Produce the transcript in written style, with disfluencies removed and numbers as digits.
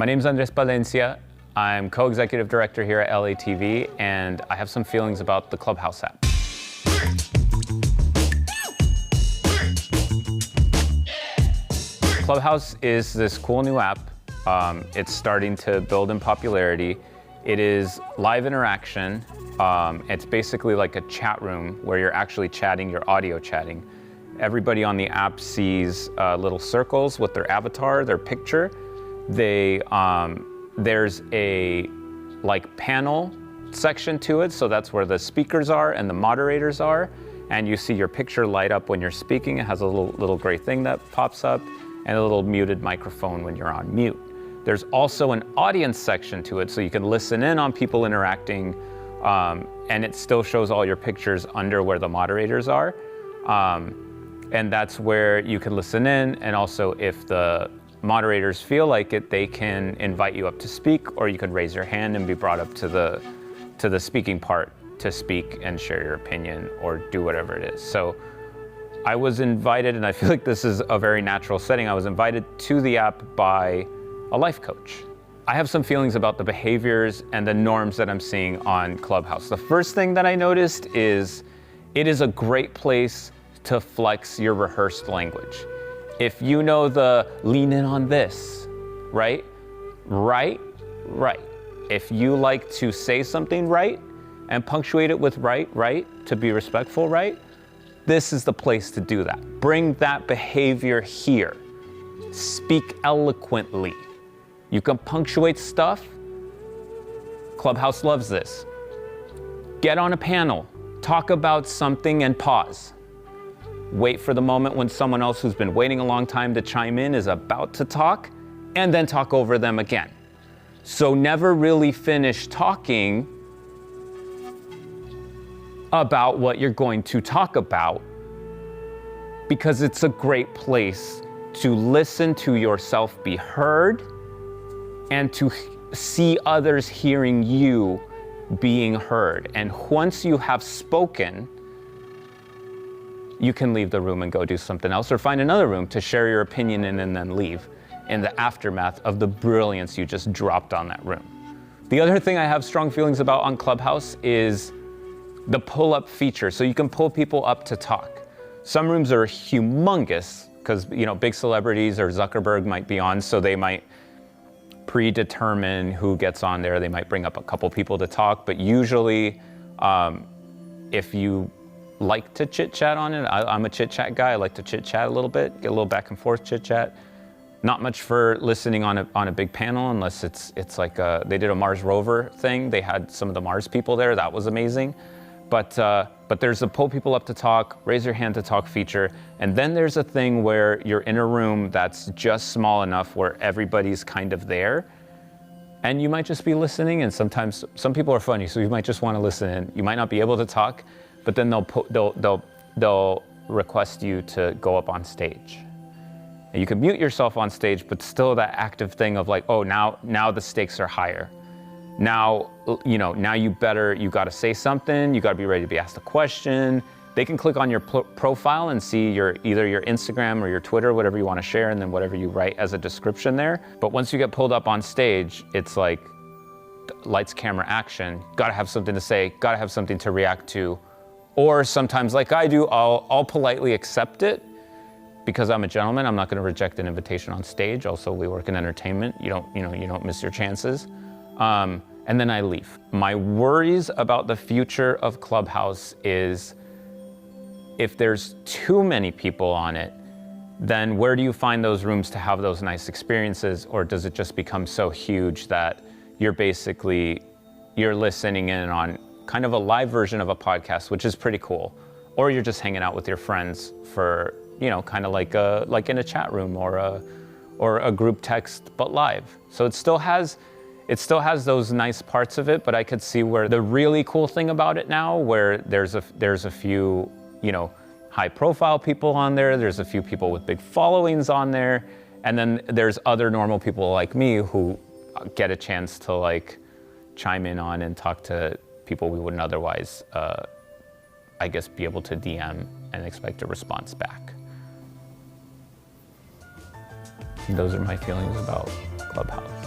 My name is Andres Palencia. I'm co-executive director here at LATV, and I have some feelings about the Clubhouse app. Clubhouse is this cool new app. It's starting to build in popularity. It is live interaction. It's basically like a chat room where you're actually chatting, you're audio chatting. Everybody on the app sees little circles with their avatar, their picture. There's a panel section to it, so that's where the speakers are and the moderators are, and you see your picture light up when you're speaking. It has a little gray thing that pops up and a little muted microphone when you're on mute. There's also an audience section to it, so you can listen in on people interacting, and it still shows all your pictures under where the moderators are, and that's where you can listen in, and also if the moderators feel like it, they can invite you up to speak, or you can raise your hand and be brought up to the speaking part to speak and share your opinion or do whatever it is. So I was invited, and I feel like this is a very natural setting, I was invited to the app by a life coach. I have some feelings about the behaviors and the norms that I'm seeing on Clubhouse. The first thing that I noticed is it is a great place to flex your rehearsed language. If you know the lean in on this, right? If you like to say something right and punctuate it with right, to be respectful, right? This is the place to do that. Bring that behavior here. Speak eloquently. You can punctuate stuff. Clubhouse loves this. Get on a panel, talk about something and pause. Wait for the moment when someone else who's been waiting a long time to chime in is about to talk, and then talk over them again. So never really finish talking about what you're going to talk about, because it's a great place to listen to yourself be heard and to see others hearing you being heard. And once you have spoken, you can leave the room and go do something else, or find another room to share your opinion in and then leave in the aftermath of the brilliance you just dropped on that room. The other thing I have strong feelings about on Clubhouse is the pull-up feature. So you can pull people up to talk. Some rooms are humongous because, big celebrities or Zuckerberg might be on, so they might predetermine who gets on there. They might bring up a couple people to talk, but usually if you like to chit chat on it. I'm a chit chat guy. I like to chit chat a little bit, get a little back and forth chit chat. Not much for listening on a big panel, unless it's like they did a Mars rover thing. They had some of the Mars people there. That was amazing. But there's a pull people up to talk, raise your hand to talk feature, and then there's a thing where you're in a room that's just small enough where everybody's kind of there, and you might just be listening. And sometimes some people are funny, so you might just want to listen in. You might not be able to talk, but then they'll request you to go up on stage. And you can mute yourself on stage, but still that active thing of like, oh, now the stakes are higher. Now you got to say something. You got to be ready to be asked a question. They can click on your profile and see either your Instagram or your Twitter, whatever you want to share, and then whatever you write as a description there. But once you get pulled up on stage, it's like lights, camera, action. Got to have something to say. Got to have something to react to. Or sometimes, like I do, I'll politely accept it because I'm a gentleman. I'm not going to reject an invitation on stage. Also, we work in entertainment. You don't miss your chances. And then I leave. My worries about the future of Clubhouse is if there's too many people on it, then where do you find those rooms to have those nice experiences? Or does it just become so huge that you're listening in on kind of a live version of a podcast, which is pretty cool, or you're just hanging out with your friends for, kind of like in a chat room or a group text, but live. So it still has those nice parts of it, but I could see where the really cool thing about it now, where there's a few, high profile people on there, there's a few people with big followings on there, and then there's other normal people like me who get a chance to chime in on and talk to people we wouldn't otherwise, be able to DM and expect a response back. Those are my feelings about Clubhouse.